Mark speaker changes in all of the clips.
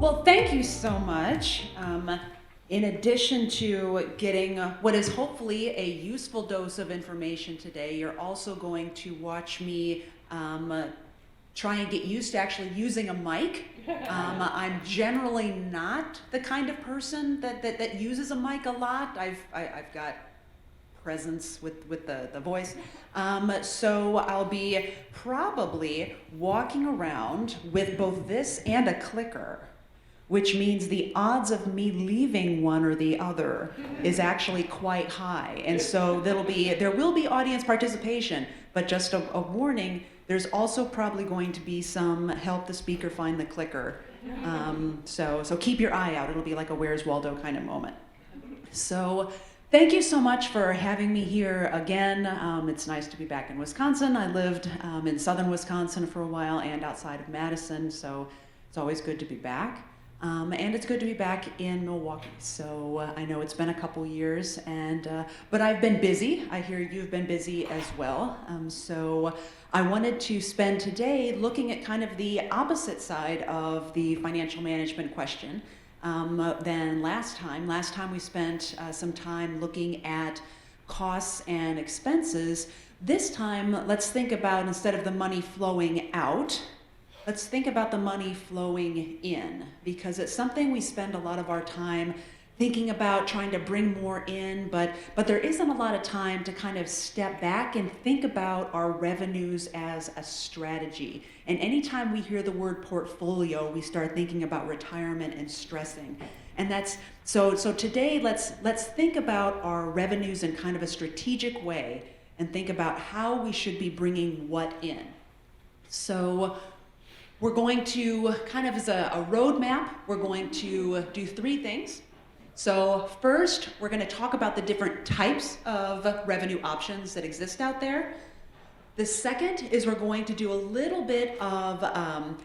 Speaker 1: Well, thank you so much. In addition to getting what is hopefully a useful dose of information today, you're also going to watch me try and get used to actually using a mic. I'm generally not the kind of person that uses a mic a lot. I've got presence with the voice. So I'll be probably walking around with both this and a clicker, which means the odds of me leaving one or the other is actually quite high. And so there will be audience participation, but just a warning, there's also probably going to be some help the speaker find the clicker. So keep your eye out. It'll be like a Where's Waldo kind of moment. So thank you so much for having me here again. It's nice to be back in Wisconsin. I lived in southern Wisconsin for a while and outside of Madison, so it's always good to be back. And it's good to be back in Milwaukee. So I know it's been a couple years, but I've been busy. I hear you've been busy as well. So I wanted to spend today looking at kind of the opposite side of the financial management question than last time. Last time we spent some time looking at costs and expenses. This time, let's think about, instead of the money flowing out, let's think about the money flowing in, because it's something we spend a lot of our time thinking about, trying to bring more in, but there isn't a lot of time to kind of step back and think about our revenues as a strategy. And anytime we hear the word portfolio, we start thinking about retirement and stressing. And that's so today let's think about our revenues in kind of a strategic way and think about how we should be bringing what in. So we're going to, kind of as a roadmap, we're going to do three things. So first, we're going to talk about the different types of revenue options that exist out there. The second is we're going to do a little bit of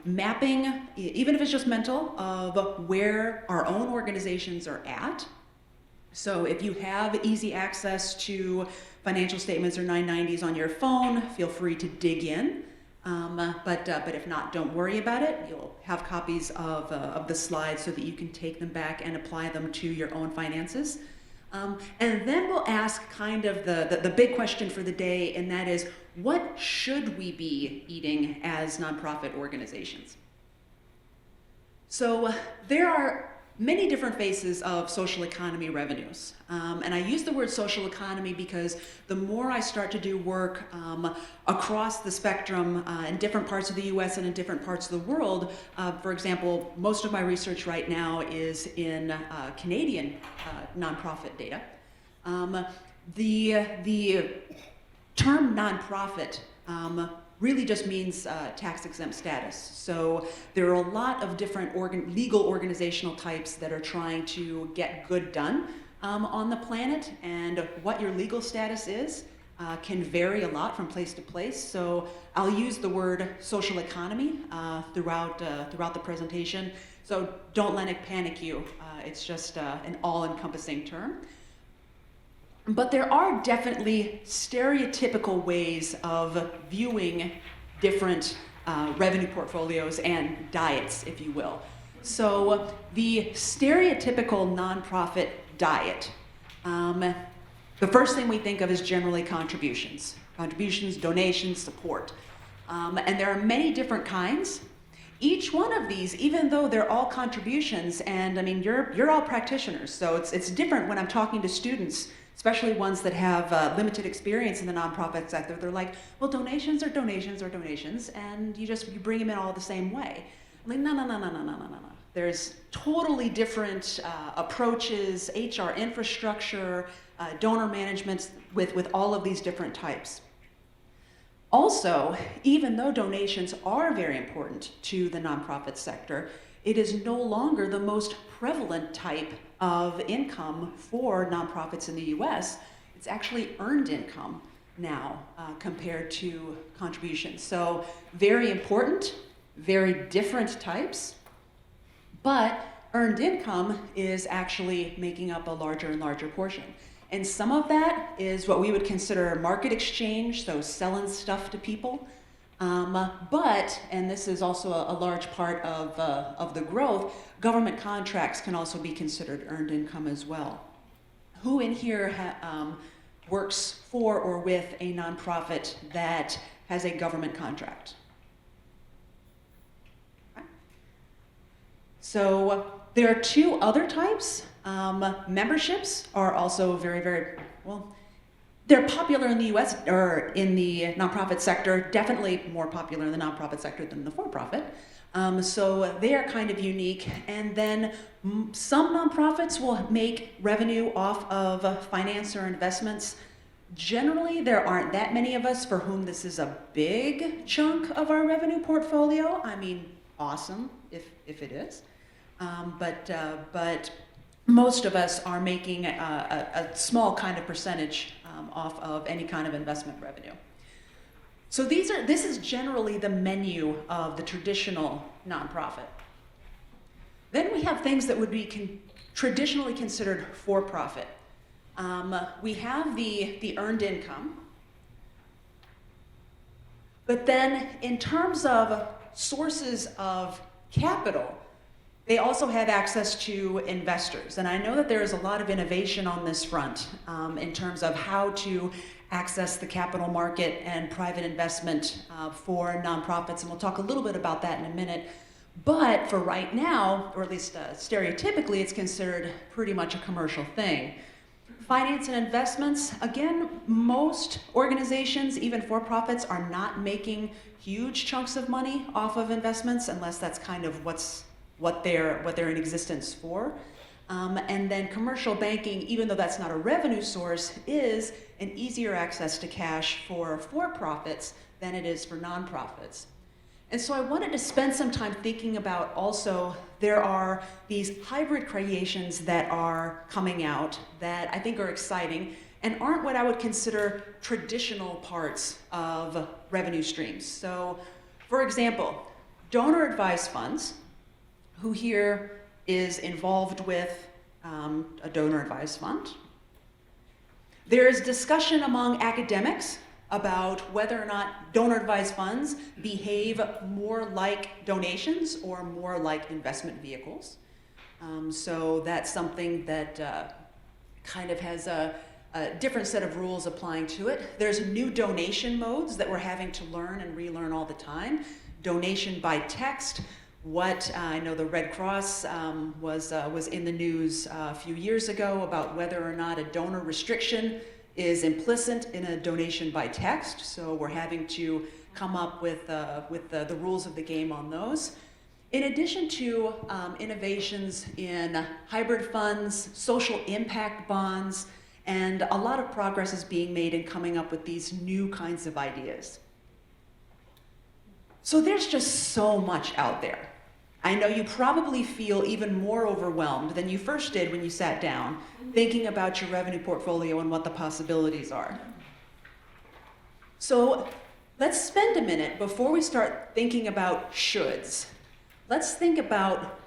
Speaker 1: mapping, even if it's just mental, of where our own organizations are at. So if you have easy access to financial statements or 990s on your phone, feel free to dig in. But if not, don't worry about it. You'll have copies of the slides so that you can take them back and apply them to your own finances. And then we'll ask kind of the big question for the day, and that is, what should we be eating as nonprofit organizations? So there are many different faces of social economy revenues. And I use the word social economy because the more I start to do work across the spectrum in different parts of the US and in different parts of the world, for example, most of my research right now is in Canadian nonprofit data. The term nonprofit really just means tax-exempt status. So there are a lot of different legal organizational types that are trying to get good done on the planet, and what your legal status is can vary a lot from place to place. So I'll use the word social economy throughout the presentation. So don't let it panic you. It's just an all-encompassing term. But there are definitely stereotypical ways of viewing different revenue portfolios and diets, if you will. So the stereotypical nonprofit diet, the first thing we think of is generally contributions, donations, support. And there are many different kinds. Each one of these, even though they're all contributions, and I mean, you're all practitioners, so it's different when I'm talking to students, especially ones that have limited experience in the nonprofit sector. They're like, well, donations are donations are donations, and you bring them in all the same way. I'm like, no. There's totally different approaches, HR infrastructure, donor management with all of these different types. Also, even though donations are very important to the nonprofit sector, it is no longer the most prevalent type of income for nonprofits in the US. It's actually earned income now compared to contributions. So very important, very different types, but earned income is actually making up a larger and larger portion. And some of that is what we would consider market exchange, so selling stuff to people. But, and this is also a large part of the growth, government contracts can also be considered earned income as well. Who in here works for or with a nonprofit that has a government contract? Okay. So there are two other types. Memberships are also very, very, well, they're popular in the US or in the nonprofit sector, definitely more popular in the nonprofit sector than the for-profit. So they are kind of unique. And then some nonprofits will make revenue off of finance or investments. Generally, there aren't that many of us for whom this is a big chunk of our revenue portfolio. I mean, awesome if it is. But most of us are making a small kind of percentage off of any kind of investment revenue. So this is generally the menu of the traditional nonprofit. Then we have things that would be traditionally considered for-profit. We have the earned income. But then in terms of sources of capital, they also have access to investors. And I know that there is a lot of innovation on this front in terms of how to access the capital market and private investment for nonprofits. And we'll talk a little bit about that in a minute. But for right now, or at least stereotypically, it's considered pretty much a commercial thing. Finance and investments, again, most organizations, even for-profits, are not making huge chunks of money off of investments unless that's kind of what they're in existence for. And then commercial banking, even though that's not a revenue source, is an easier access to cash for for-profits than it is for nonprofits. And so I wanted to spend some time thinking about also, there are these hybrid creations that are coming out that I think are exciting and aren't what I would consider traditional parts of revenue streams. So, for example, donor advised funds. Who here is involved with a donor advised fund? There is discussion among academics about whether or not donor advised funds behave more like donations or more like investment vehicles. So that's something that kind of has a different set of rules applying to it. There's new donation modes that we're having to learn and relearn all the time. Donation by text. What I know the Red Cross was in the news a few years ago about whether or not a donor restriction is implicit in a donation by text. So we're having to come up with the rules of the game on those. In addition to innovations in hybrid funds, social impact bonds, and a lot of progress is being made in coming up with these new kinds of ideas. So there's just so much out there. I know you probably feel even more overwhelmed than you first did when you sat down, thinking about your revenue portfolio and what the possibilities are. So let's spend a minute before we start thinking about shoulds. Let's think about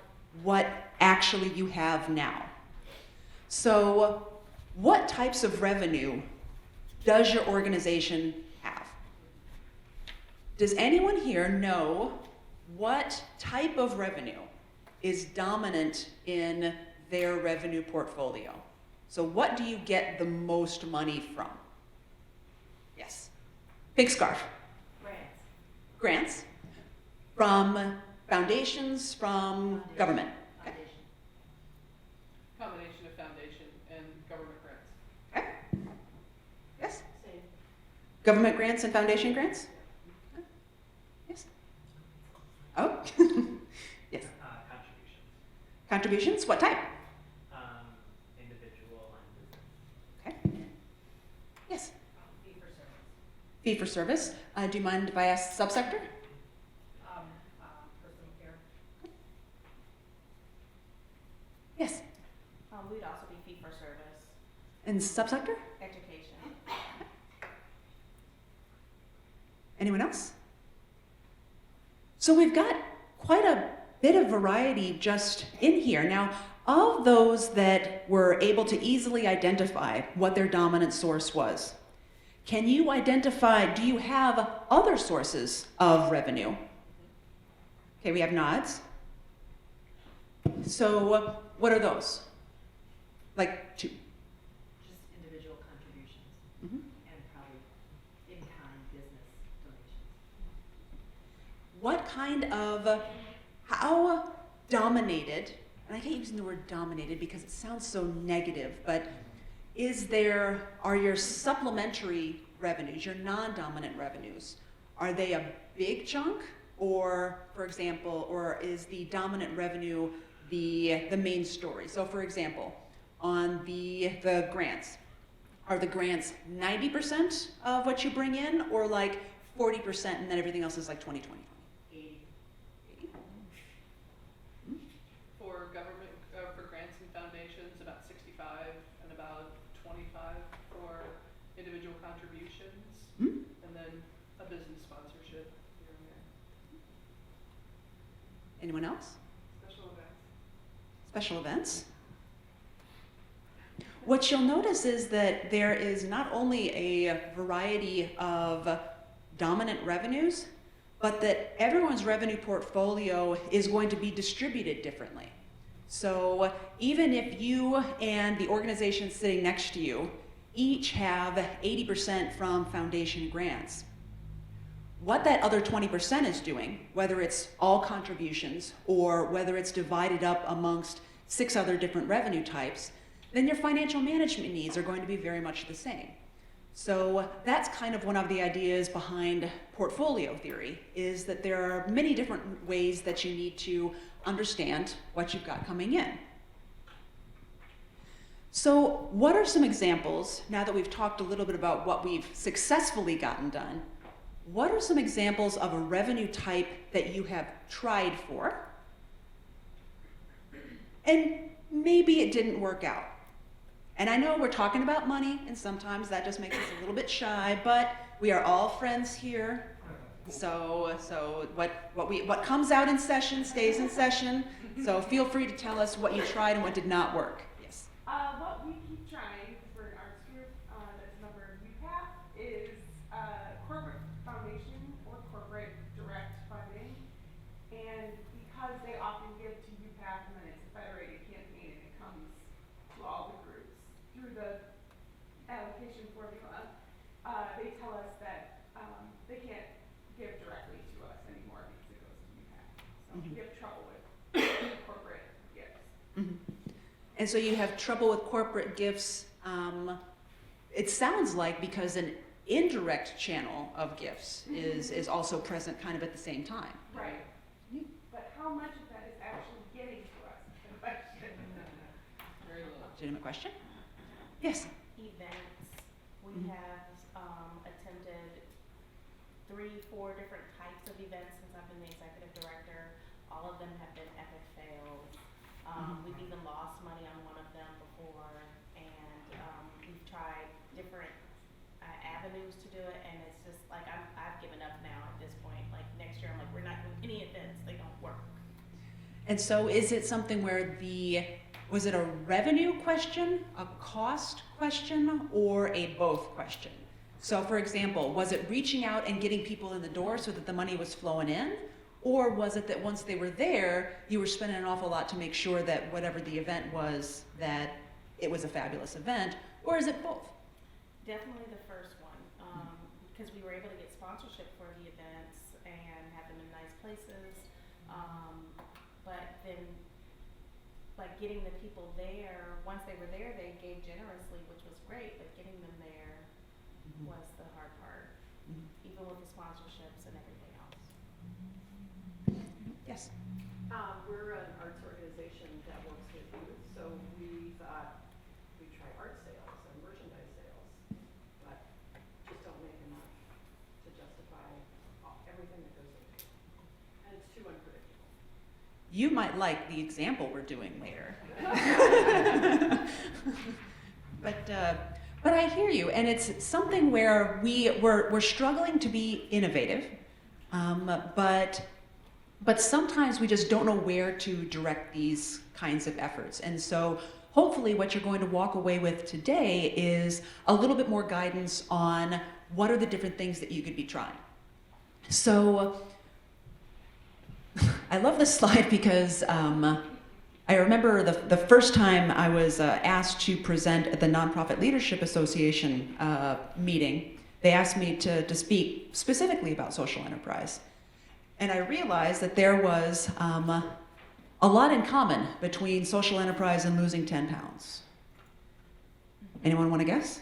Speaker 1: what actually you have now. So what types of revenue does your organization have? Does anyone here know what type of revenue is dominant in their revenue portfolio? So what do you get the most money from? Yes. Pink scarf.
Speaker 2: Grants.
Speaker 1: Grants. From foundations, from government. Okay.
Speaker 3: Combination of foundation and government grants.
Speaker 1: Okay. Yes.
Speaker 2: Same.
Speaker 1: Government grants and foundation grants? Yes. Oh. Yes.
Speaker 4: Contributions.
Speaker 1: Contributions? What type?
Speaker 4: Individual and business.
Speaker 1: Okay. Yes.
Speaker 2: Fee for service.
Speaker 1: Fee for service. Do you mind if I ask subsector?
Speaker 2: Personal care.
Speaker 1: Yes.
Speaker 2: We'd also be fee for service.
Speaker 1: And subsector?
Speaker 2: Education.
Speaker 1: Anyone else? So we've got quite a bit of variety just in here. Now, of those that were able to easily identify what their dominant source was, can you identify, do you have other sources of revenue? Okay, we have nods. So what are those? Like two.
Speaker 5: Just individual contributions
Speaker 1: Mhm.
Speaker 5: and probably in-kind business donations.
Speaker 1: What kind of, how dominated, and I hate using the word dominated because it sounds so negative, but are your supplementary revenues, your non-dominant revenues, are they a big chunk? Or, for example, or is the dominant revenue the main story? So for example, on the grants, are the grants 90% of what you bring in, or like 40% and then everything else is like 20, 20,
Speaker 5: 80.
Speaker 1: 20?
Speaker 3: For government, for grants and foundations, about 65 and about 25 for individual contributions,
Speaker 1: Hmm?
Speaker 3: and then a business sponsorship here and there.
Speaker 1: Anyone else?
Speaker 3: Special events.
Speaker 1: Special events? What you'll notice is that there is not only a variety of dominant revenues, but that everyone's revenue portfolio is going to be distributed differently. So even if you and the organization sitting next to you each have 80% from foundation grants, what that other 20% is doing, whether it's all contributions or whether it's divided up amongst 6 other different revenue types, then your financial management needs are going to be very much the same. So that's kind of one of the ideas behind portfolio theory, is that there are many different ways that you need to understand what you've got coming in. So what are some examples, now that we've talked a little bit about what we've successfully gotten done, what are some examples of a revenue type that you have tried for, and maybe it didn't work out? And I know we're talking about money, and sometimes that just makes us a little bit shy, but we are all friends here. So what comes out in session stays in session. So feel free to tell us what you tried and what did not work. Yes.
Speaker 6: What we keep trying for an arts group that's a member of UPAP is corporate foundation or corporate direct funding. And because they often give to UPAP and then it's a federated campaign and it comes to all the groups through the allocation formula, they tell us that they can't give directly to us anymore because it goes to UPAP. So we have trouble with corporate gifts.
Speaker 1: Mhm. And so you have trouble with corporate gifts, it sounds like, because an indirect channel of gifts is also present kind of at the same time.
Speaker 6: Right. But how much of that is actually getting to us is the question.
Speaker 3: Very little.
Speaker 1: Legitimate question? Yes.
Speaker 2: Events, we
Speaker 1: Mhm.
Speaker 2: have attempted 3-4 different types of events since I've been the executive director. All of them have been epic fails. We've even lost money on one of them before, and we've tried different avenues to do it, and it's just like I've given up now at this point. Like next year, I'm like, we're not doing any events; they don't work.
Speaker 1: And so is it something where was it a revenue question, a cost question, or a both question? So for example, was it reaching out and getting people in the door so that the money was flowing in? Or was it that once they were there, you were spending an awful lot to make sure that whatever the event was, that it was a fabulous event? Or is it both?
Speaker 2: Definitely the first one, because we were able to get sponsorship for the events and have them in nice places. But then, like getting the people there, once they were there, they gave generously, which was great, but getting them there was the hard part, even with the sponsorships and everything else.
Speaker 1: Yes.
Speaker 5: We're an arts organization that works with youth, so we thought we'd try art sales and merchandise sales, but just don't make enough to justify everything that goes into it. And it's too unpredictable.
Speaker 1: You might like the example we're doing later. But I hear you, and it's something where we're struggling to be innovative, but sometimes we just don't know where to direct these kinds of efforts. And so hopefully what you're going to walk away with today is a little bit more guidance on what are the different things that you could be trying. So I love this slide because I remember the first time I was asked to present at the Nonprofit Leadership Association meeting. They asked me to speak specifically about social enterprise. And I realized that there was a lot in common between social enterprise and losing 10 pounds. Anyone want to guess?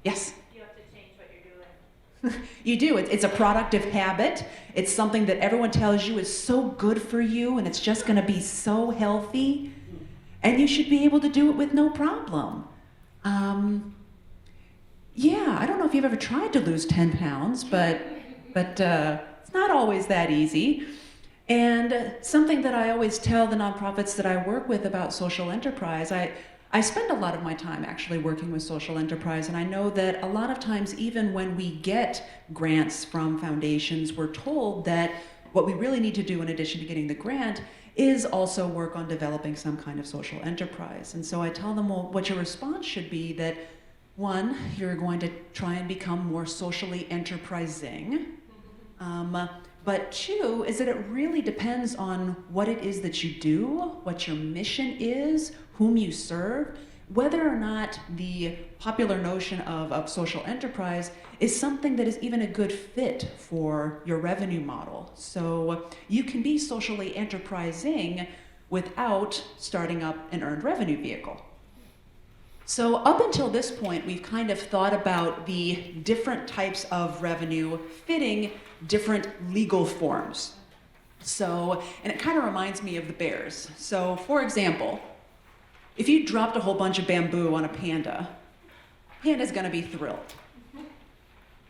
Speaker 1: Yes?
Speaker 2: You have to change what you're doing.
Speaker 1: You do. It's a product of habit. It's something that everyone tells you is so good for you and it's just going to be so healthy. And you should be able to do it with no problem. Yeah, I don't know if you've ever tried to lose 10 pounds, but it's not always that easy. And something that I always tell the nonprofits that I work with about social enterprise, I spend a lot of my time actually working with social enterprise, and I know that a lot of times even when we get grants from foundations, we're told that what we really need to do in addition to getting the grant is also work on developing some kind of social enterprise. And so I tell them, well, what your response should be that, one, you're going to try and become more socially enterprising. But two, is that it really depends on what it is that you do, what your mission is, whom you serve, whether or not the popular notion of social enterprise is something that is even a good fit for your revenue model. So you can be socially enterprising without starting up an earned revenue vehicle. So up until this point, we've kind of thought about the different types of revenue fitting different legal forms. So, and it kind of reminds me of the bears. So for example, if you dropped a whole bunch of bamboo on a panda's gonna be thrilled.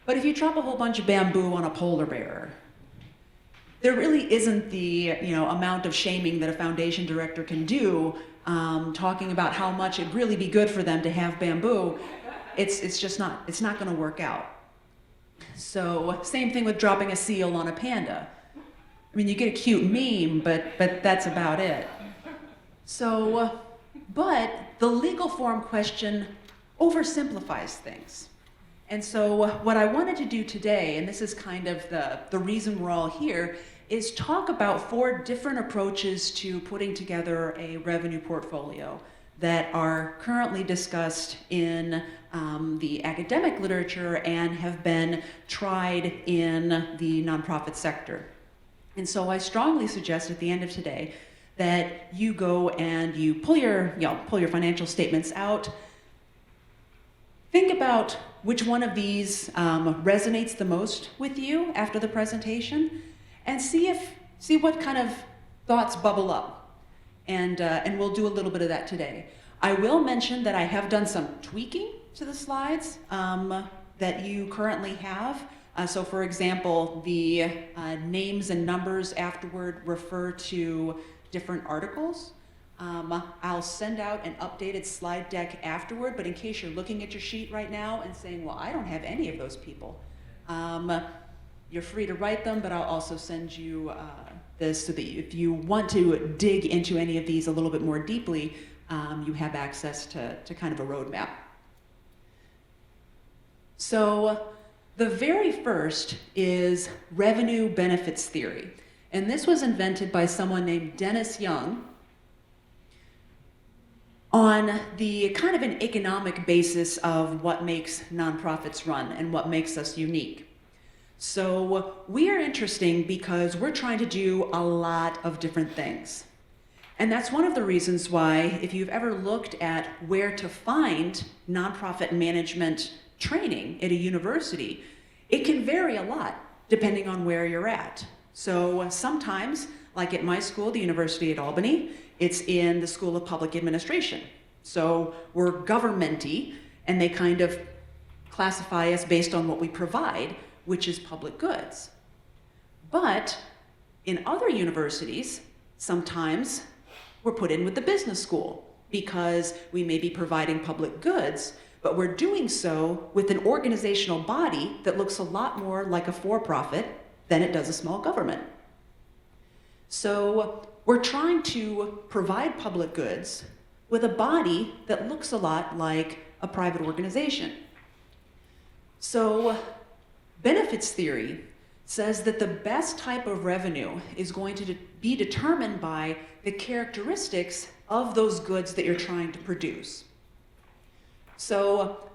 Speaker 1: But if you drop a whole bunch of bamboo on a polar bear, there really isn't the amount of shaming that a foundation director can do talking about how much it'd really be good for them to have bamboo. It's just not, it's not gonna work out. So same thing with dropping a seal on a panda. I mean, you get a cute meme, but that's about it. So, but the legal form question oversimplifies things. And so what I wanted to do today, and this is kind of the reason we're all here, is talk about 4 different approaches to putting together a revenue portfolio that are currently discussed in the academic literature and have been tried in the nonprofit sector. And so I strongly suggest at the end of today that you go and you pull your financial statements out. Think about which one of these resonates the most with you after the presentation, and see what kind of thoughts bubble up. And we'll do a little bit of that today. I will mention that I have done some tweaking to the slides that you currently have. So for example, the names and numbers afterward refer to different articles. I'll send out an updated slide deck afterward, but in case you're looking at your sheet right now and saying, well, I don't have any of those people, you're free to write them, but I'll also send you this so that if you want to dig into any of these a little bit more deeply, you have access to kind of a roadmap. So the very first is revenue benefits theory. And this was invented by someone named Dennis Young on the kind of an economic basis of what makes nonprofits run and what makes us unique. So we are interesting because we're trying to do a lot of different things. And that's one of the reasons why, if you've ever looked at where to find nonprofit management training at a university, it can vary a lot depending on where you're at. So sometimes, like at my school, the University at Albany, it's in the School of Public Administration. So we're government-y, and they kind of classify us based on what we provide, which is public goods. But in other universities, sometimes we're put in with the business school because we may be providing public goods, but we're doing so with an organizational body that looks a lot more like a for-profit than it does a small government. So we're trying to provide public goods with a body that looks a lot like a private organization. So benefits theory says that the best type of revenue is going to be determined by the characteristics of those goods that you're trying to produce. So,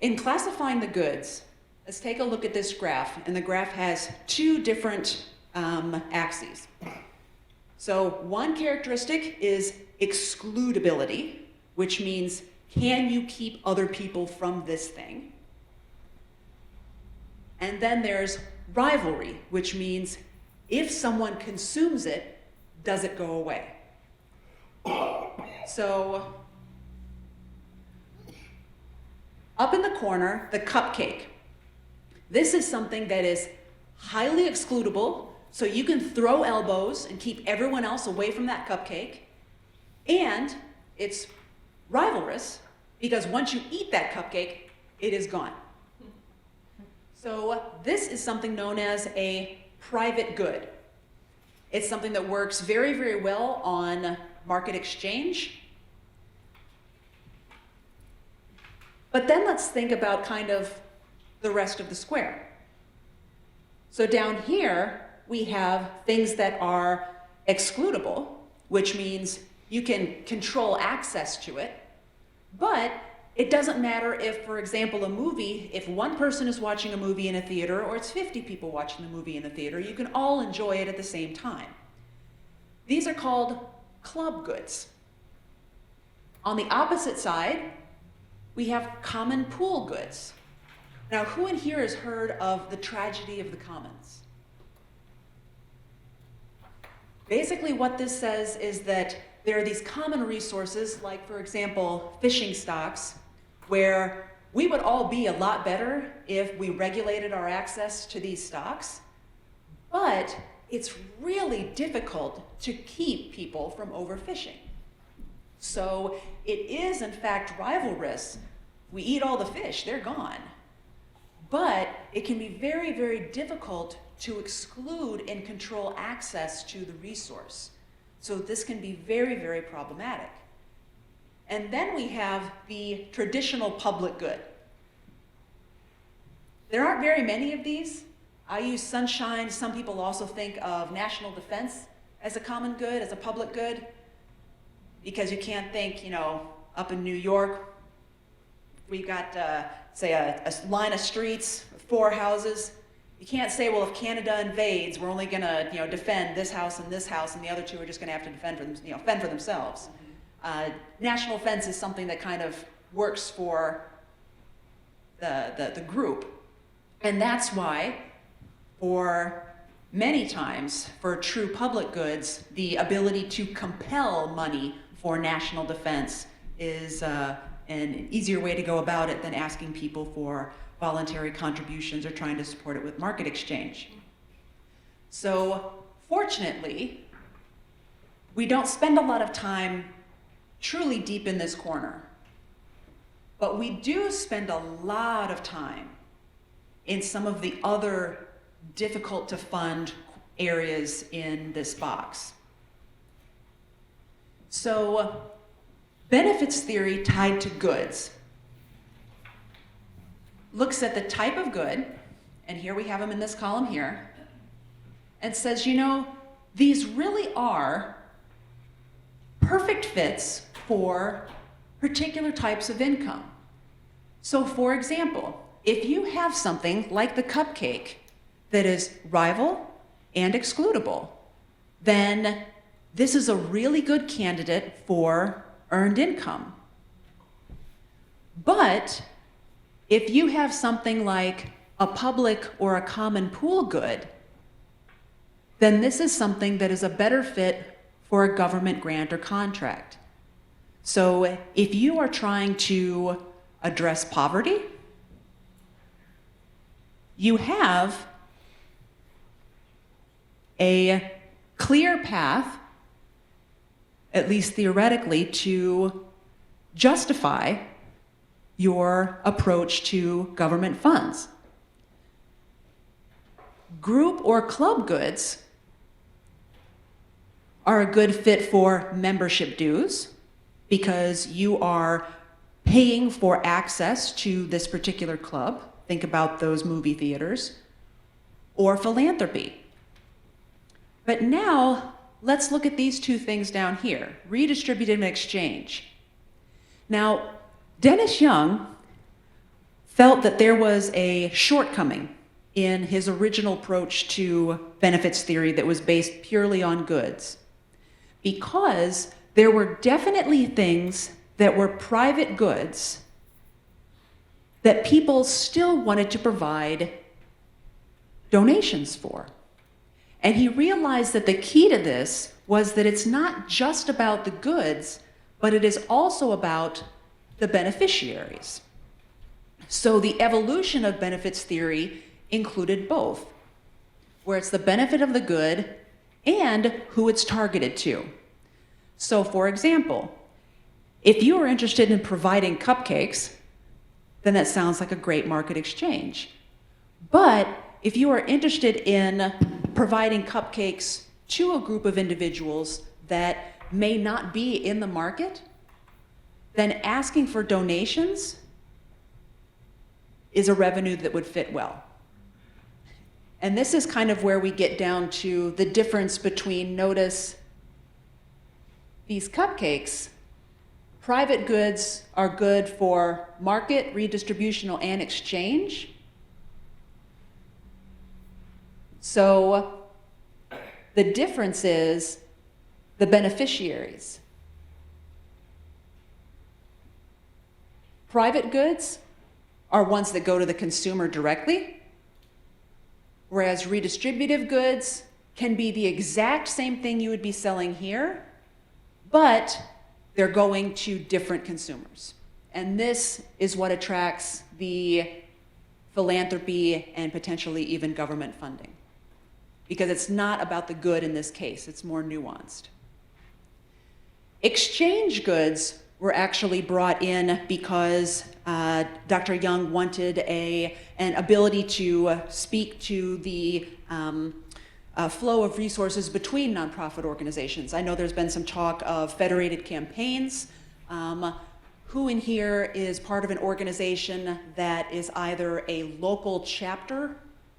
Speaker 1: in classifying the goods, let's take a look at this graph, and the graph has two different axes. So one characteristic is excludability, which means can you keep other people from this thing? And then there's rivalry, which means if someone consumes it, does it go away? So up in the corner, the cupcake. This is something that is highly excludable, so you can throw elbows and keep everyone else away from that cupcake. And it's rivalrous, because once you eat that cupcake, it is gone. So this is something known as a private good. It's something that works very, very well on market exchange. But then let's think about kind of the rest of the square. So down here, we have things that are excludable, which means you can control access to it, but it doesn't matter if, for example, a movie, if one person is watching a movie in a theater or it's 50 people watching the movie in the theater, you can all enjoy it at the same time. These are called club goods. On the opposite side, we have common pool goods. Now, who in here has heard of the tragedy of the commons? Basically, what this says is that there are these common resources, like, for example, fishing stocks, where we would all be a lot better if we regulated our access to these stocks, but it's really difficult to keep people from overfishing. So it is, in fact, rivalrous. We eat all the fish, they're gone. But it can be very, very difficult to exclude and control access to the resource. So this can be very, very problematic. And then we have the traditional public good. There aren't very many of these. I use sunshine. Some people also think of national defense as a common good, as a public good, because you can't think, up in New York, we've got, say, a line of streets, 4 houses. You can't say, well, if Canada invades, we're only going to, defend this house, and the other 2 are just going to have to defend for them, fend for themselves. National defense is something that kind of works for the group, and that's why, for many times, for true public goods, the ability to compel money for national defense is an easier way to go about it than asking people for voluntary contributions or trying to support it with market exchange. So fortunately, we don't spend a lot of time truly deep in this corner, but we do spend a lot of time in some of the other difficult to fund areas in this box. So benefits theory tied to goods looks at the type of good, and here we have them in this column here, and says, these really are perfect fits for particular types of income. So for example, if you have something like the cupcake that is rival and excludable, then this is a really good candidate for earned income. But if you have something like a public or a common pool good, then this is something that is a better fit for a government grant or contract. So if you are trying to address poverty, you have a clear path, at least theoretically, to justify your approach to government funds. Group or club goods are a good fit for membership dues because you are paying for access to this particular club. think about those movie theaters, or philanthropy. But now, let's look at these two things down here, redistributive and exchange. Now, Dennis Young felt that there was a shortcoming in his original approach to benefits theory that was based purely on goods, because there were definitely things that were private goods that people still wanted to provide donations for. And he realized that the key to this was that it's not just about the goods, but it is also about the beneficiaries. So the evolution of benefits theory included both, where it's the benefit of the good and who it's targeted to. So for example, if you are interested in providing cupcakes, then that sounds like a great market exchange. But if you are interested in providing cupcakes to a group of individuals that may not be in the market, then asking for donations is a revenue that would fit well. And this is kind of where we get down to the difference between, notice, these cupcakes. Private goods are good for market, redistributional, and exchange. So the difference is the beneficiaries. Private goods are ones that go to the consumer directly, whereas redistributive goods can be the exact same thing you would be selling here, but they're going to different consumers. And this is what attracts the philanthropy and potentially even government funding, because it's not about the good in this case, it's more nuanced. Exchange goods were actually brought in because Dr. Young wanted an ability to speak to the flow of resources between nonprofit organizations. I know there's been some talk of federated campaigns. Who in here is part of an organization that is either a local chapter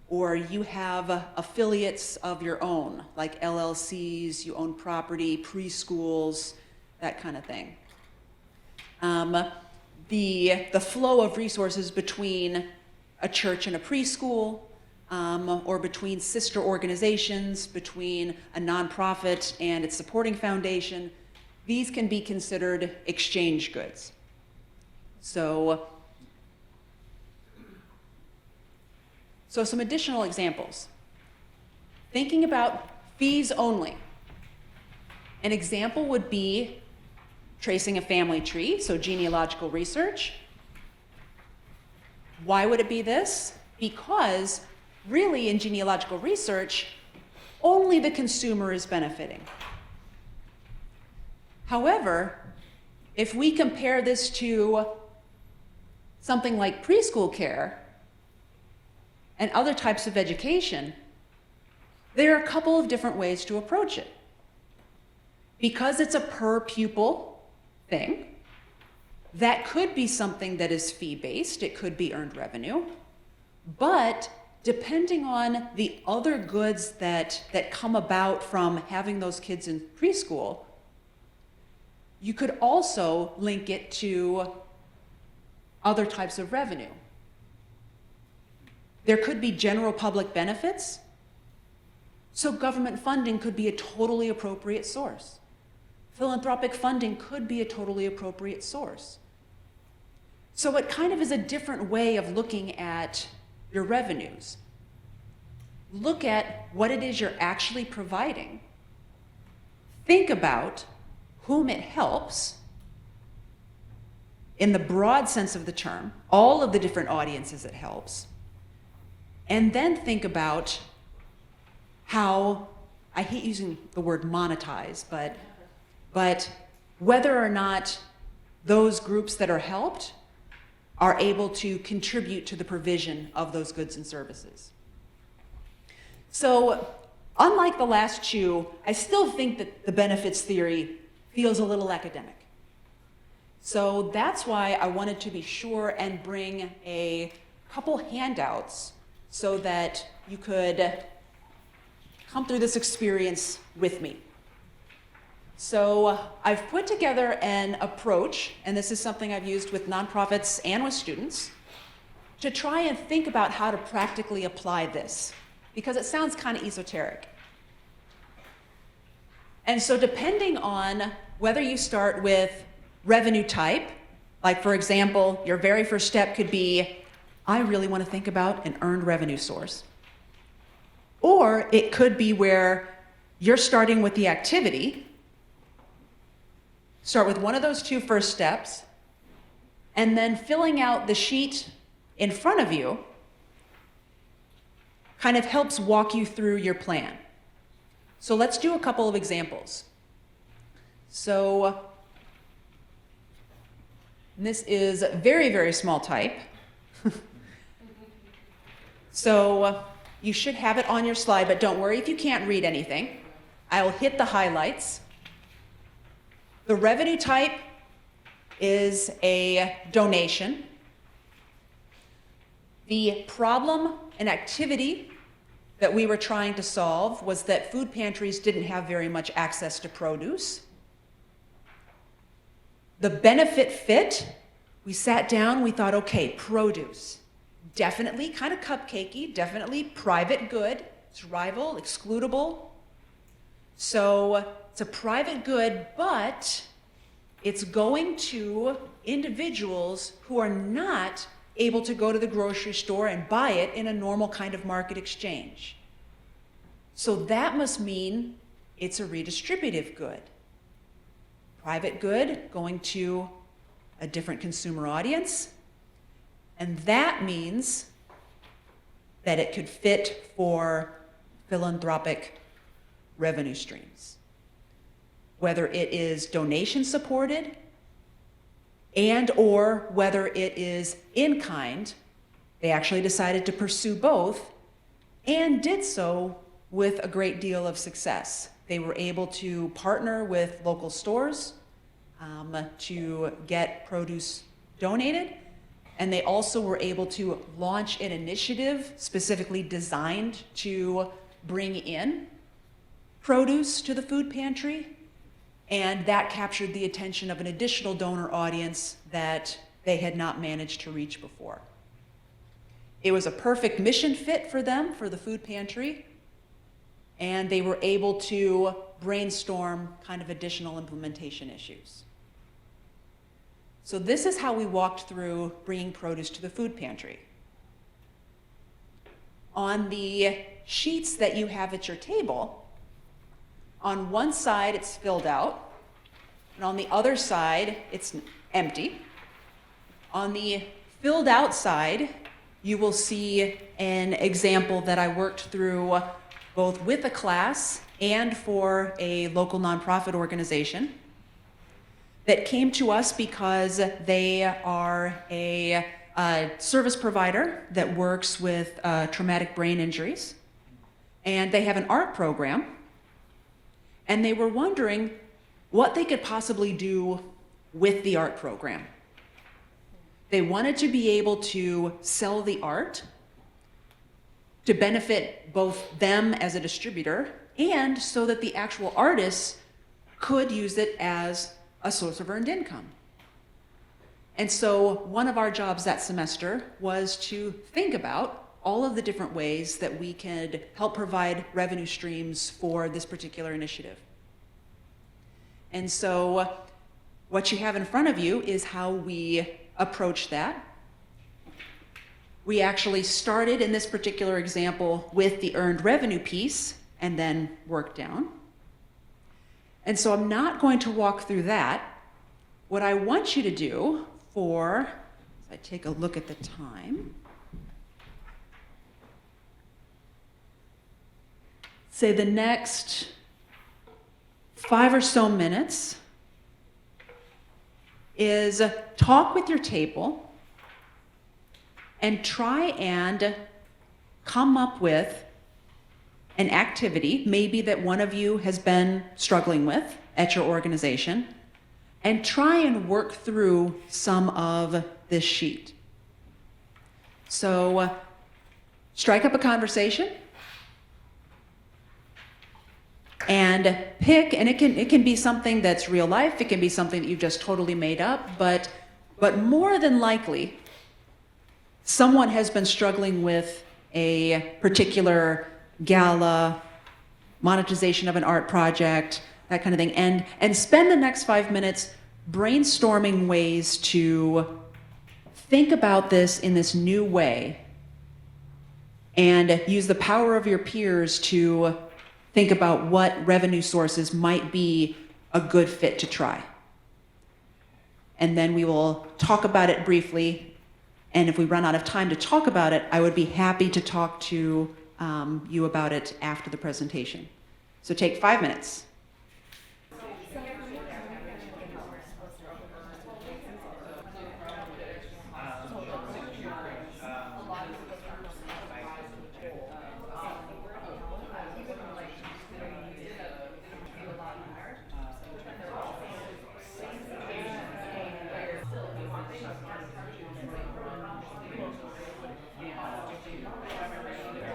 Speaker 1: or you have affiliates of your own, like LLCs, you own property, preschools, that kind of thing? The flow of resources between a church and a preschool, or between sister organizations, between a nonprofit and its supporting foundation, these can be considered exchange goods. So some additional examples. Thinking about fees only. An example would be tracing a family tree, so genealogical research. Why would it be this? Because really in genealogical research, only the consumer is benefiting. However, if we compare this to something like preschool care and other types of education, there are a couple of different ways to approach it. Because it's a per pupil thing, that could be something that is fee-based, it could be earned revenue, but depending on the other goods that come about from having those kids in preschool, you could also link it to other types of revenue. There could be general public benefits, so government funding could be a totally appropriate source. Philanthropic funding could be a totally appropriate source. So it kind of is a different way of looking at your revenues. Look at what it is you're actually providing. Think about whom it helps in the broad sense of the term, all of the different audiences it helps, and then think about how, I hate using the word monetize, but whether or not those groups that are helped are able to contribute to the provision of those goods and services. So, unlike the last two, I still think that the benefits theory feels a little academic. So that's why I wanted to be sure and bring a couple handouts so that you could come through this experience with me. So I've put together an approach, and this is something I've used with nonprofits and with students, to try and think about how to practically apply this, because it sounds kind of esoteric. And so depending on whether you start with revenue type, like for example, your very first step could be, I really want to think about an earned revenue source. Or it could be where you're starting with the activity, start with one of those two first steps, and then filling out the sheet in front of you kind of helps walk you through your plan. So let's do a couple of examples. So this is very, very small type. So you should have it on your slide, but don't worry if you can't read anything. I'll hit the highlights. The revenue type is a donation. The problem and activity that we were trying to solve was that food pantries didn't have very much access to produce. The benefit fit, we sat down, we thought, okay, produce. Definitely kind of cupcakey, definitely private good. It's rival, excludable. So it's a private good, but it's going to individuals who are not able to go to the grocery store and buy it in a normal kind of market exchange. So that must mean it's a redistributive good. Private good going to a different consumer audience, and that means that it could fit for philanthropic revenue streams. Whether it is donation supported and or whether it is in kind, they actually decided to pursue both and did so with a great deal of success. They were able to partner with local stores to get produce donated, and they also were able to launch an initiative specifically designed to bring in produce to the food pantry, and that captured the attention of an additional donor audience that they had not managed to reach before. It was a perfect mission fit for them, for the food pantry, and they were able to brainstorm kind of additional implementation issues. So this is how we walked through bringing produce to the food pantry. On the sheets that you have at your table, on one side it's filled out, and on the other side it's empty. On the filled out side, you will see an example that I worked through both with a class and for a local nonprofit organization that came to us because they are a service provider that works with traumatic brain injuries, and they have an art program, and they were wondering what they could possibly do with the art program. They wanted to be able to sell the art to benefit both them as a distributor and so that the actual artists could use it as a source of earned income. And so one of our jobs that semester was to think about all of the different ways that we could help provide revenue streams for this particular initiative. And so what you have in front of you is how we approach that. We actually started in this particular example with the earned revenue piece and then worked down. And so I'm not going to walk through that. What I want you to do as I take a look at the time, say the next 5 or so minutes is talk with your table and try and come up with an activity, maybe that one of you has been struggling with at your organization, and try and work through some of this sheet. So strike up a conversation and pick, and it can be something that's real life, it can be something that you've just totally made up, but more than likely, someone has been struggling with a particular gala, monetization of an art project, that kind of thing, and spend the next 5 minutes brainstorming ways to think about this in this new way and use the power of your peers to think about what revenue sources might be a good fit to try. And then we will talk about it briefly. And if we run out of time to talk about it, I would be happy to talk to you about it after the presentation. So take 5 minutes.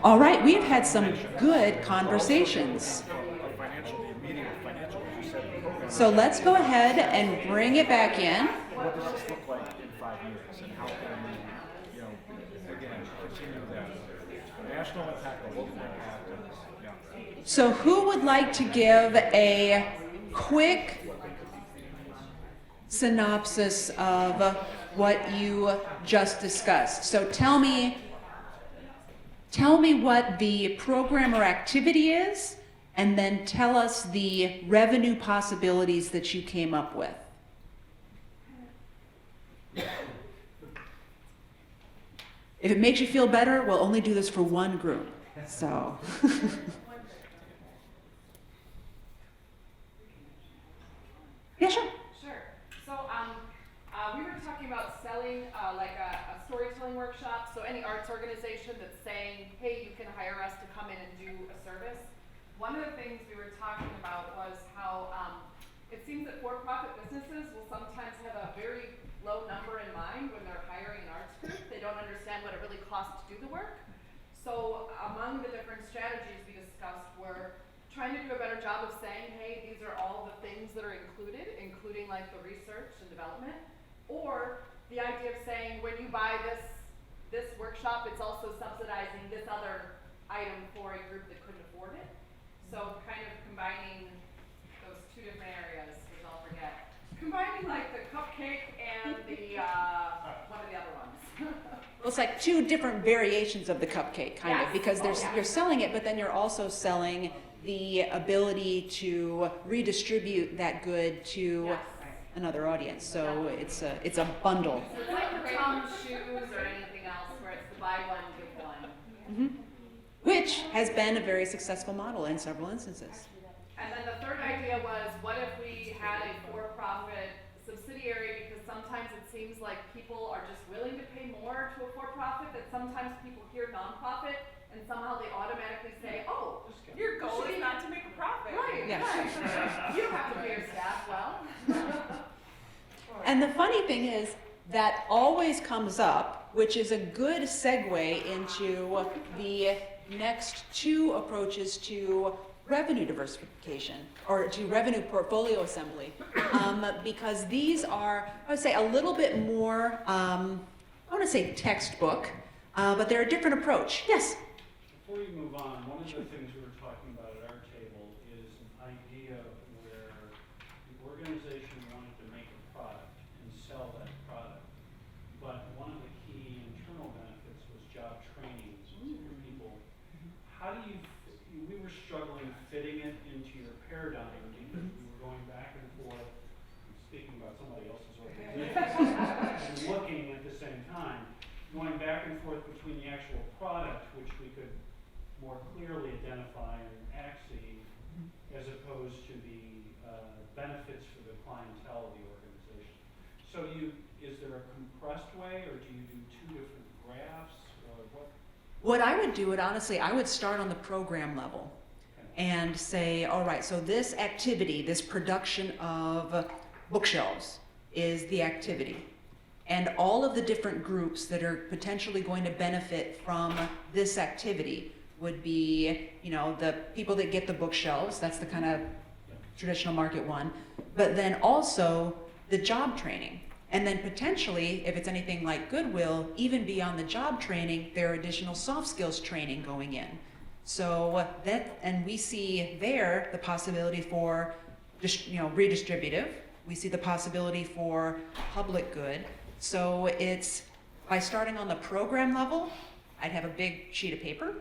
Speaker 1: All right, we've had some good conversations. So let's go ahead and bring it back in.
Speaker 7: What does this look like in 5 years, and how can we, again, continue that national impact that we've never had?
Speaker 1: So who would like to give a quick synopsis of what you just discussed? So tell me what the program or activity is, and then tell us the revenue possibilities that you came up with. If it makes you feel better, we'll only do this for one group. So. Yeah, sure.
Speaker 8: Sure. So we were talking about selling like a storytelling workshop. So any arts organization that's saying, hey, you can hire us to come in and do a service. One of the things we were talking about was how it seems that for-profit businesses will sometimes have a very low number in mind when they're hiring an arts group. They don't understand what it really costs to do the work. So among the different strategies we discussed were trying to do a better job of saying, hey, these are all the things that are included, including like the research and development, or the idea of saying, when you buy this workshop, it's also subsidizing this other item for a group that couldn't afford it. So kind of combining those two different areas, which I'll forget. Combining like the cupcake and the, one of the other ones.
Speaker 1: Well, it's like two different variations of the cupcake, kind of, because you're selling it, but then you're also selling the ability to redistribute that good to another audience. So it's a bundle.
Speaker 8: So it's like the Tom's shoes or anything else, where it's the buy one, give one.
Speaker 1: Mm-hmm. Which has been a very successful model in several instances.
Speaker 8: And then the third idea was, what if we had a for-profit subsidiary, because sometimes it seems like people are just willing to pay more to a for-profit, that sometimes people hear nonprofit and somehow they automatically say, oh,
Speaker 6: Your goal is not to make a profit.
Speaker 8: right,
Speaker 1: Yeah.
Speaker 8: right. You don't have to pay your staff well.
Speaker 1: And the funny thing is, that always comes up, which is a good segue into the next two approaches to revenue diversification, or to revenue portfolio assembly, because these are, I would say, a little bit more, I want to say textbook, but they're a different approach. Yes?
Speaker 9: Before you move on, one of the things we were talking about at our table is an idea where the organization wanted to make a product and sell that product, but one of the key internal benefits was job training for people. How do you, we were struggling fitting it into your paradigm because we were going back and forth, I'm speaking about somebody else's organization, and looking at the same time, going back and forth between the actual product, which we could more clearly identify in Axie, as opposed to the benefits for the clientele of the organization. So is there a compressed way, or do you do two different graphs, or what?
Speaker 1: What I would do, honestly, I would start on the program level and say, all right, so this activity, this production of bookshelves is the activity. And all of the different groups that are potentially going to benefit from this activity would be, you know, the people that get the bookshelves, that's the kind of traditional market one, but then also the job training. And then potentially, if it's anything like Goodwill, even beyond the job training, there are additional soft skills training going in. So that, and we see there the possibility for just, you know, redistributive. We see the possibility for public good. So it's, by starting on the program level, I'd have a big sheet of paper,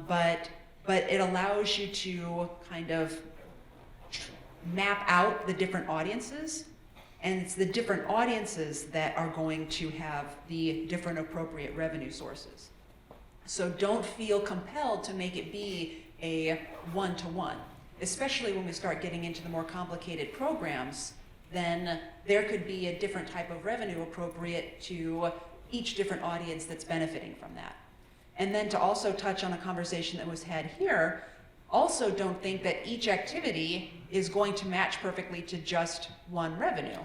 Speaker 1: but it allows you to kind of map out the different audiences, and it's the different audiences that are going to have the different appropriate revenue sources. So don't feel compelled to make it be a one-to-one, especially when we start getting into the more complicated programs. Then there could be a different type of revenue appropriate to each different audience that's benefiting from that. And then to also touch on a conversation that was had here, also don't think that each activity is going to match perfectly to just one revenue.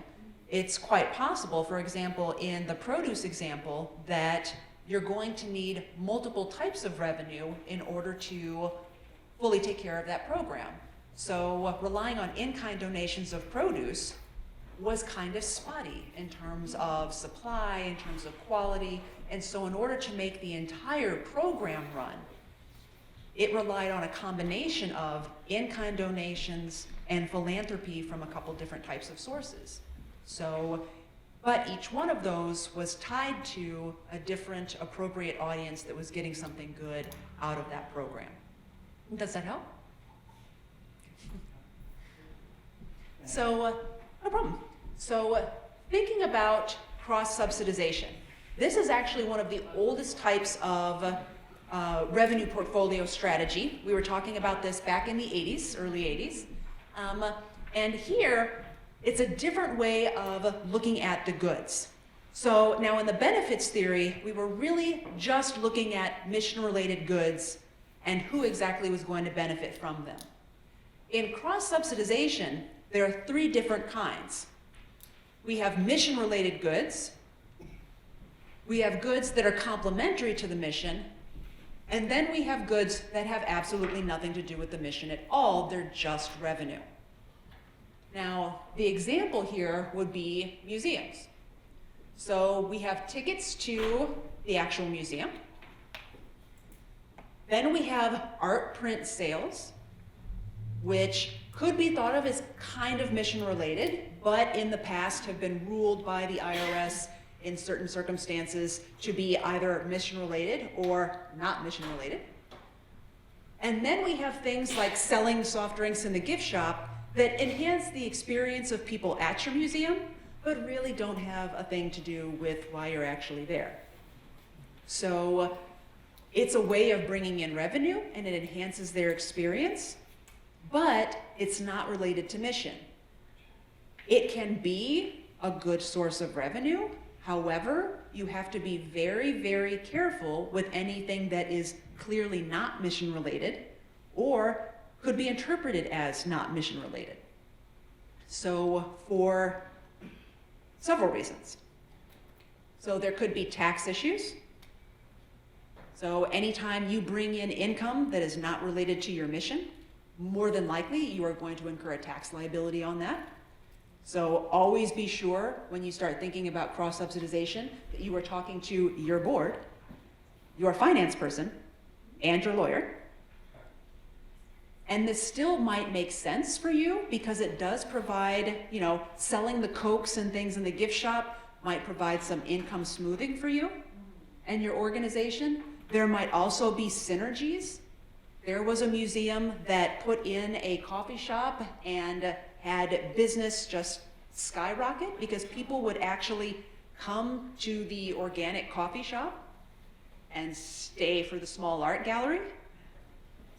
Speaker 1: It's quite possible, for example, in the produce example, that you're going to need multiple types of revenue in order to fully take care of that program. So relying on in-kind donations of produce was kind of spotty in terms of supply, in terms of quality, and so in order to make the entire program run, it relied on a combination of in-kind donations and philanthropy from a couple different types of sources. So, but each one of those was tied to a different appropriate audience that was getting something good out of that program. Does that help? So, no problem. So, thinking about cross-subsidization. This is actually one of the oldest types of revenue portfolio strategy. We were talking about this back in the 80s, early 80s. And here, it's a different way of looking at the goods. So now in the benefits theory, we were really just looking at mission-related goods and who exactly was going to benefit from them. In cross-subsidization, there are three different kinds. We have mission-related goods, we have goods that are complementary to the mission, and then we have goods that have absolutely nothing to do with the mission at all, they're just revenue. Now, the example here would be museums. So we have tickets to the actual museum. Then we have art print sales, which could be thought of as kind of mission related, but in the past have been ruled by the IRS in certain circumstances to be either mission related or not mission related. And then we have things like selling soft drinks in the gift shop that enhance the experience of people at your museum, but really don't have a thing to do with why you're actually there. So it's a way of bringing in revenue and it enhances their experience, but it's not related to mission. It can be a good source of revenue. However, you have to be very, very careful with anything that is clearly not mission related or could be interpreted as not mission related. So for several reasons. So there could be tax issues. So anytime you bring in income that is not related to your mission, more than likely you are going to incur a tax liability on that. So always be sure when you start thinking about cross-subsidization that you are talking to your board, your finance person, and your lawyer. And this still might make sense for you because it does provide, you know, selling the Cokes and things in the gift shop might provide some income smoothing for you and your organization. There might also be synergies. There was a museum that put in a coffee shop and had business just skyrocket because people would actually come to the organic coffee shop and stay for the small art gallery.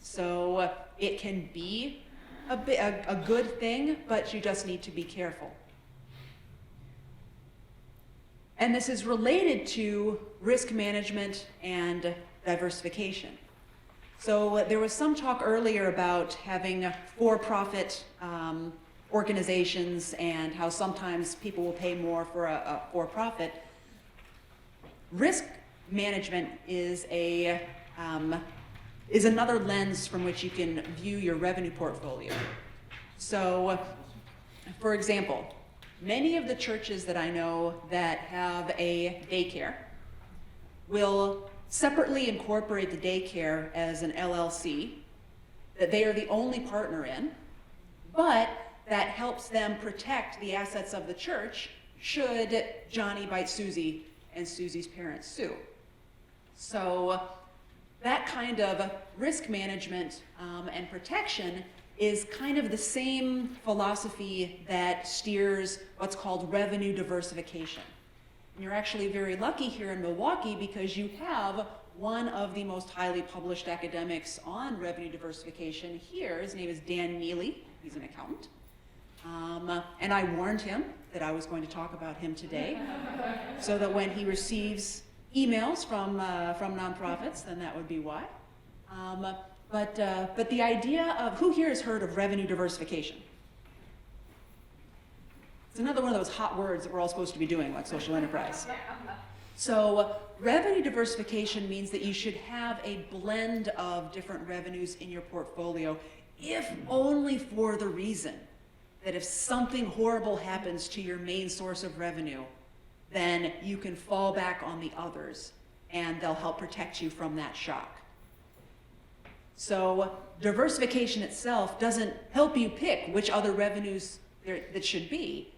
Speaker 1: So it can be a good thing, but you just need to be careful. And this is related to risk management and diversification. So there was some talk earlier about having for-profit organizations and how sometimes people will pay more for a for-profit. Risk management is another lens from which you can view your revenue portfolio. So, for example, many of the churches that I know that have a daycare will separately incorporate the daycare as an LLC that they are the only partner in, but that helps them protect the assets of the church should Johnny bite Susie and Susie's parents sue. So that kind of risk management and protection is kind of the same philosophy that steers what's called revenue diversification. And you're actually very lucky here in Milwaukee because you have one of the most highly published academics on revenue diversification here. His name is Dan Neely. He's an accountant. And I warned him that I was going to talk about him today so that when he receives emails from nonprofits, then that would be why. But the idea of, who here has heard of revenue diversification? It's another one of those hot words that we're all supposed to be doing, like social enterprise. So revenue diversification means that you should have a blend of different revenues in your portfolio, if only for the reason that if something horrible happens to your main source of revenue, then you can fall back on the others and they'll help protect you from that shock. So diversification itself doesn't help you pick which other revenues that should be.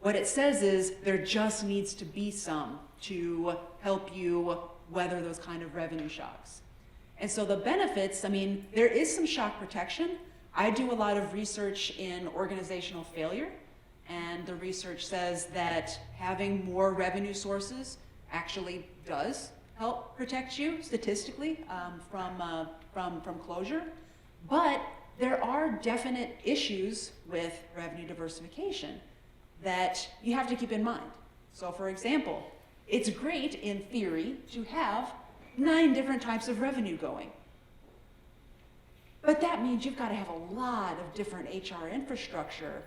Speaker 1: What it says is there just needs to be some to help you weather those kind of revenue shocks. And so the benefits, I mean, there is some shock protection. I do a lot of research in organizational failure, and the research says that having more revenue sources actually does help protect you statistically from closure. But there are definite issues with revenue diversification that you have to keep in mind. So for example, it's great in theory to have 9 different types of revenue going. But that means you've got to have a lot of different HR infrastructure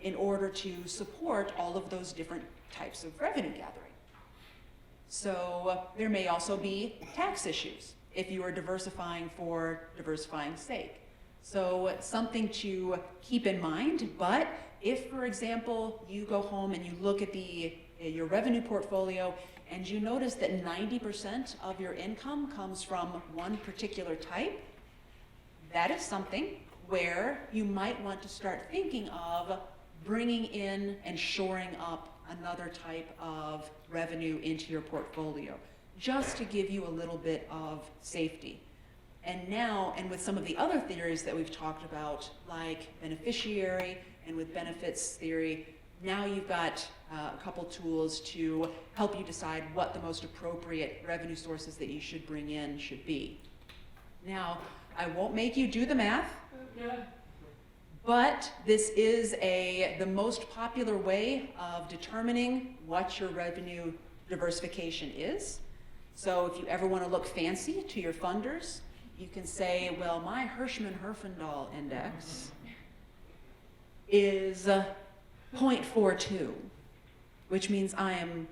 Speaker 1: in order to support all of those different types of revenue gathering. So there may also be tax issues if you are diversifying for diversifying's sake. So something to keep in mind. But if, for example, you go home and you look at your revenue portfolio and you notice that 90% of your income comes from one particular type, that is something where you might want to start thinking of bringing in and shoring up another type of revenue into your portfolio, just to give you a little bit of safety. And now, and with some of the other theories that we've talked about, like beneficiary and with benefits theory, now you've got a couple tools to help you decide what the most appropriate revenue sources that you should bring in should be. Now, I won't make you do the math, but this is the most popular way of determining what your revenue diversification is. So if you ever want to look fancy to your funders, you can say, well, my Hirschman-Herfindahl index is 0.42, which means I am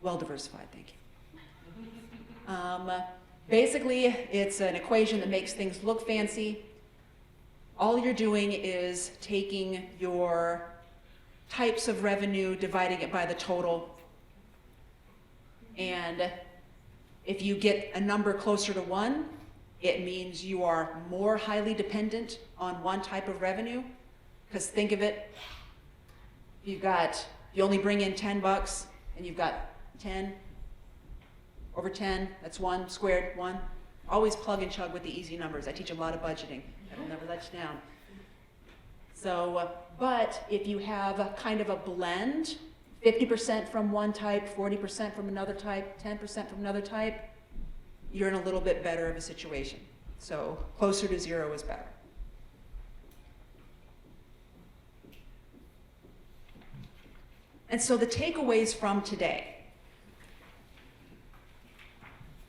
Speaker 1: well diversified, thank you. Basically, it's an equation that makes things look fancy. All you're doing is taking your types of revenue, dividing it by the total, and if you get a number closer to 1, it means you are more highly dependent on one type of revenue. Because think of it, if you only bring in $10 and you've got 10 over 10, that's 1 squared, 1. Always plug and chug with the easy numbers. I teach a lot of budgeting. That'll never let you down. So, but if you have a kind of a blend, 50% from one type, 40% from another type, 10% from another type, you're in a little bit better of a situation. So closer to 0 is better. And so the takeaways from today.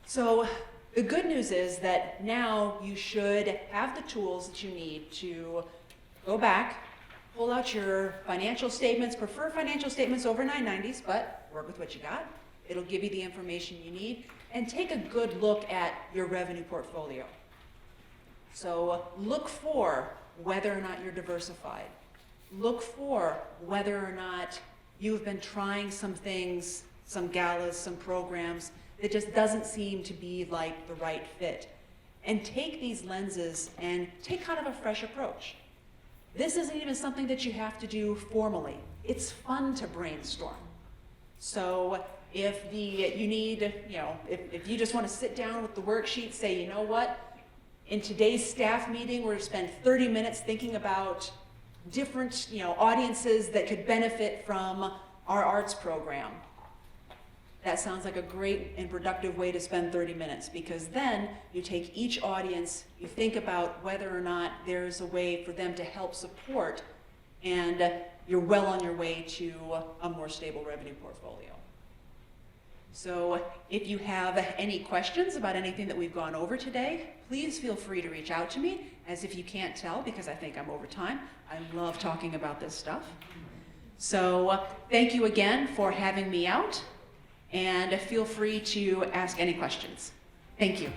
Speaker 1: So the good news is that now you should have the tools that you need to go back pull out your financial statements, prefer financial statements over 990s, but work with what you got. It'll give you the information you need, and take a good look at your revenue portfolio. So look for whether or not you're diversified. Look for whether or not you've been trying some things, some galas, some programs that just doesn't seem to be like the right fit. And take these lenses and take kind of a fresh approach. This isn't even something that you have to do formally. It's fun to brainstorm. So if you need, if you just want to sit down with the worksheet, say, you know what, in today's staff meeting, we're going to spend 30 minutes thinking about different, audiences that could benefit from our arts program. That sounds like a great and productive way to spend 30 minutes, because then you take each audience, you think about whether or not there's a way for them to help support, and you're well on your way to a more stable revenue portfolio. So if you have any questions about anything that we've gone over today, please feel free to reach out to me. As if you can't tell, because I think I'm over time, I love talking about this stuff. So thank you again for having me out, and feel free to ask any questions. Thank you.